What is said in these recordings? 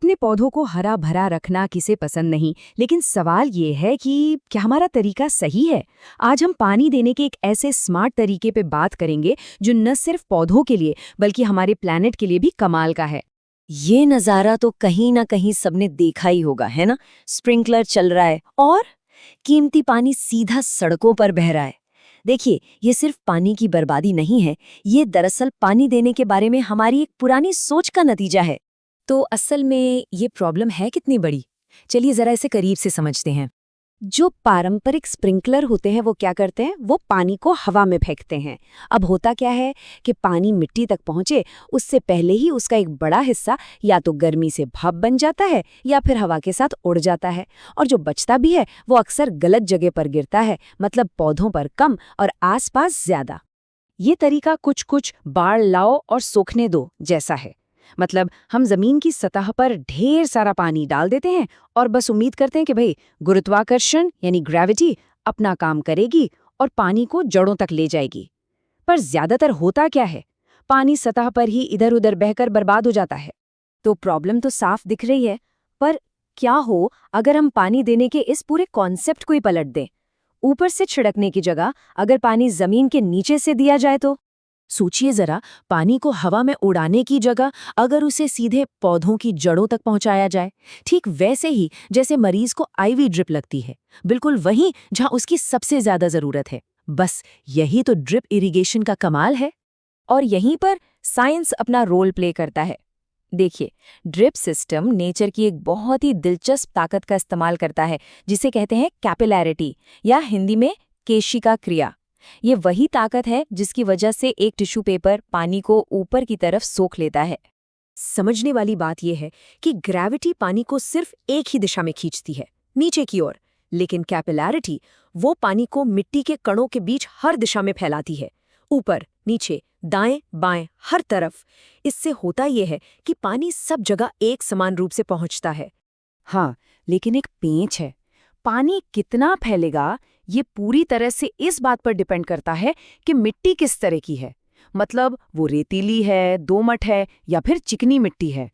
अपने पौधों को हरा भरा रखना किसे पसंद नहीं, लेकिन सवाल ये है कि क्या हमारा तरीका सही है? आज हम पानी देने के एक ऐसे स्मार्ट तरीके पे बात करेंगे जो न सिर्फ पौधों के लिए बल्कि हमारे प्लैनेट के लिए भी कमाल का है। ये नज़ारा तो कहीं ना कहीं सबने देखा ही होगा, है ना? स्प्रिंकलर चल रहा है और कीमती पानी सीधा सड़कों पर बह रहा है। देखिए, ये सिर्फ पानी की बर्बादी नहीं है, ये दरअसल पानी देने के बारे में हमारी एक पुरानी सोच का नतीजा है। तो असल में ये प्रॉब्लम है कितनी बड़ी? चलिए जरा इसे करीब से समझते हैं। जो पारंपरिक स्प्रिंकलर होते हैं वो क्या करते हैं, वो पानी को हवा में फेंकते हैं। अब होता क्या है कि पानी मिट्टी तक पहुंचे उससे पहले ही उसका एक बड़ा हिस्सा या तो गर्मी से भाप बन जाता है या फिर हवा के साथ उड़ जाता है, और जो बचता भी है वो अक्सर गलत जगह पर गिरता है, मतलब पौधों पर कम और आसपास ज्यादा। ये तरीका कुछ कुछ बाढ़ लाओ और सोखने दो जैसा है। मतलब हम जमीन की सतह पर ढेर सारा पानी डाल देते हैं और बस उम्मीद करते हैं कि भाई गुरुत्वाकर्षण यानी ग्रेविटी अपना काम करेगी और पानी को जड़ों तक ले जाएगी। पर ज्यादातर होता क्या है, पानी सतह पर ही इधर उधर बहकर बर्बाद हो जाता है। तो प्रॉब्लम तो साफ दिख रही है, पर क्या हो अगर हम पानी देने के इस पूरे कॉन्सेप्ट को ही पलट दें? ऊपर से छिड़कने की जगह अगर पानी जमीन के नीचे से दिया जाए तो? सोचिए जरा, पानी को हवा में उड़ाने की जगह अगर उसे सीधे पौधों की जड़ों तक पहुंचाया जाए, ठीक वैसे ही जैसे मरीज को आईवी ड्रिप लगती है, बिल्कुल वहीं जहां उसकी सबसे ज्यादा जरूरत है। बस यही तो ड्रिप इरिगेशन का कमाल है। और यहीं पर साइंस अपना रोल प्ले करता है। देखिए, ड्रिप सिस्टम नेचर की एक बहुत ही दिलचस्प ताकत का इस्तेमाल करता है जिसे कहते हैं कैपिलैरिटी, या हिंदी में केशिका क्रिया। ये वही ताकत है जिसकी वजह से एक टिश्यू पेपर पानी को ऊपर की तरफ सोख लेता है। समझने वाली बात यह है कि ग्रेविटी पानी को सिर्फ एक ही दिशा में खींचती है, नीचे की ओर, लेकिन कैपिलैरिटी वो पानी को मिट्टी के कणों के बीच हर दिशा में फैलाती है, ऊपर नीचे दाएं बाएं हर तरफ। इससे होता यह है कि पानी सब जगह एक समान रूप से पहुंचता है। हाँ, लेकिन एक पेंच है। पानी कितना फैलेगा ये पूरी तरह से इस बात पर डिपेंड करता है कि मिट्टी किस तरह की है। मतलब वो रेतीली है, दोमट है या फिर चिकनी मिट्टी है।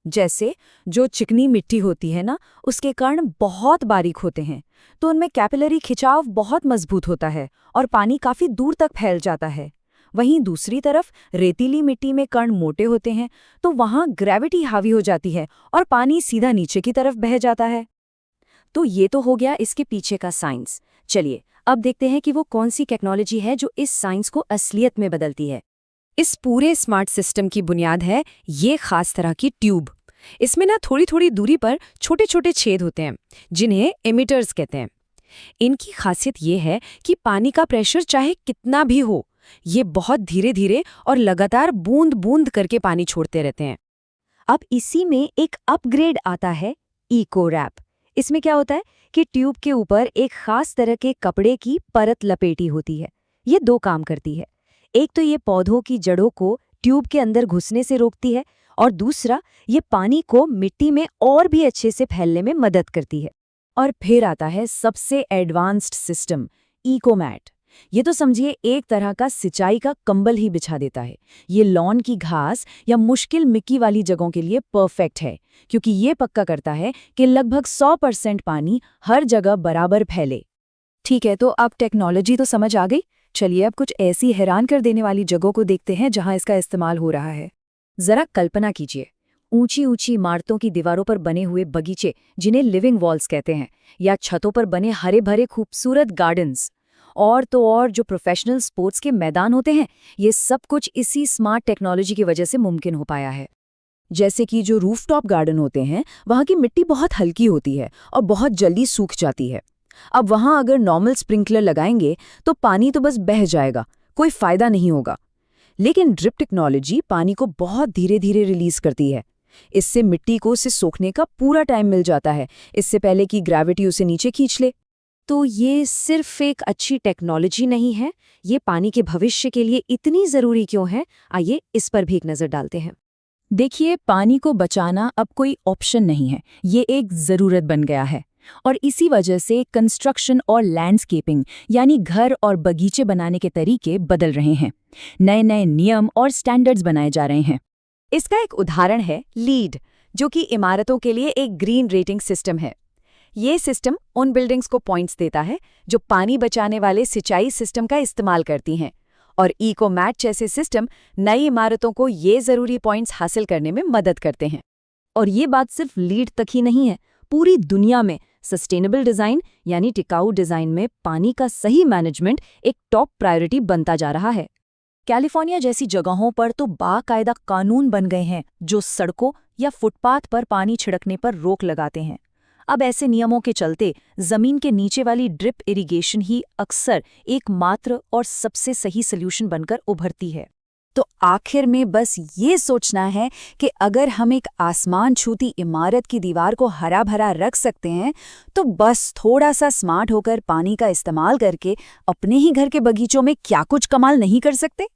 जैसे जो चिकनी मिट्टी होती है ना, उसके कण बहुत बारीक होते हैं, तो उनमें कैपिलरी खिंचाव बहुत मजबूत होता है और पानी काफी दूर तक फैल जाता है। वहीं दूसरी तरफ रेतीली मिट्टी में कण मोटे होते हैं, तो वहां ग्रेविटी हावी हो जाती है और पानी सीधा नीचे की तरफ बह जाता है। तो ये तो हो गया इसके पीछे का साइंस। चलिए अब देखते हैं कि वो कौन सी टेक्नोलॉजी है जो इस साइंस को असलियत में बदलती है। इस पूरे स्मार्ट सिस्टम की बुनियाद है ये खास तरह की ट्यूब। इसमें ना थोड़ी थोड़ी दूरी पर छोटे छोटे छेद होते हैं जिन्हें एमिटर्स कहते हैं। इनकी खासियत ये है कि पानी का प्रेशर चाहे कितना भी हो, ये बहुत धीरे धीरे और लगातार बूंद बूंद करके पानी छोड़ते रहते हैं। अब इसी में एक अपग्रेड आता है, इको रैप। इसमें क्या होता है कि ट्यूब के ऊपर एक खास तरह के कपड़े की परत लपेटी होती है। ये दो काम करती है। एक तो ये पौधों की जड़ों को ट्यूब के अंदर घुसने से रोकती है, और दूसरा ये पानी को मिट्टी में और भी अच्छे से फैलने में मदद करती है। और फिर आता है सबसे एडवांस्ड सिस्टम, इकोमैट। ये तो समझिए एक तरह का सिंचाई का कंबल ही बिछा देता है। ये लॉन की घास या मुश्किल मिट्टी वाली जगहों के लिए परफेक्ट है, क्योंकि ये पक्का करता है कि लगभग 100% पानी हर जगह बराबर फैले। ठीक है, तो अब टेक्नोलॉजी तो समझ आ गई। चलिए अब कुछ ऐसी हैरान कर देने वाली जगहों को देखते हैं जहां इसका इस्तेमाल हो रहा है। जरा कल्पना कीजिए, ऊंची ऊंची इमारतों की दीवारों पर बने हुए बगीचे जिन्हें लिविंग वॉल्स कहते हैं, या छतों पर बने हरे भरे खूबसूरत गार्डन्स, और तो और जो प्रोफेशनल स्पोर्ट्स के मैदान होते हैं, ये सब कुछ इसी स्मार्ट टेक्नोलॉजी की वजह से मुमकिन हो पाया है। जैसे कि जो रूफटॉप गार्डन होते हैं, वहाँ की मिट्टी बहुत हल्की होती है और बहुत जल्दी सूख जाती है। अब वहाँ अगर नॉर्मल स्प्रिंकलर लगाएंगे तो पानी तो बस बह जाएगा, कोई फायदा नहीं होगा। लेकिन ड्रिप टेक्नोलॉजी पानी को बहुत धीरे धीरे रिलीज करती है। इससे मिट्टी को उसे सोखने का पूरा टाइम मिल जाता है, इससे पहले कि ग्रेविटी उसे नीचे खींच ले। तो ये सिर्फ एक अच्छी टेक्नोलॉजी नहीं है, ये पानी के भविष्य के लिए इतनी ज़रूरी क्यों है, आइए इस पर भी एक नज़र डालते हैं। देखिए, पानी को बचाना अब कोई ऑप्शन नहीं है, ये एक ज़रूरत बन गया है। और इसी वजह से कंस्ट्रक्शन और लैंडस्केपिंग यानी घर और बगीचे बनाने के तरीके बदल रहे हैं। नए नए नियम और स्टैंडर्ड्स बनाए जा रहे हैं। इसका एक उदाहरण है लीड, जो कि इमारतों के लिए एक ग्रीन रेटिंग सिस्टम है। ये सिस्टम उन बिल्डिंग्स को पॉइंट्स देता है जो पानी बचाने वाले सिंचाई सिस्टम का इस्तेमाल करती हैं, और इकोमैट जैसे सिस्टम नई इमारतों को ये ज़रूरी पॉइंट्स हासिल करने में मदद करते हैं। और ये बात सिर्फ लीड तक ही नहीं है, पूरी दुनिया में सस्टेनेबल डिज़ाइन यानी टिकाऊ डिज़ाइन में पानी का सही मैनेजमेंट एक टॉप प्रायोरिटी बनता जा रहा है। कैलिफोर्निया जैसी जगहों पर तो बाकायदा कानून बन गए हैं जो सड़कों या फुटपाथ पर पानी छिड़कने पर रोक लगाते हैं। अब ऐसे नियमों के चलते जमीन के नीचे वाली ड्रिप इरिगेशन ही अक्सर एकमात्र और सबसे सही सल्यूशन बनकर उभरती है। तो आखिर में बस ये सोचना है कि अगर हम एक आसमान छूती इमारत की दीवार को हरा भरा रख सकते हैं, तो बस थोड़ा सा स्मार्ट होकर पानी का इस्तेमाल करके अपने ही घर के बगीचों में क्या कुछ कमाल नहीं कर सकते।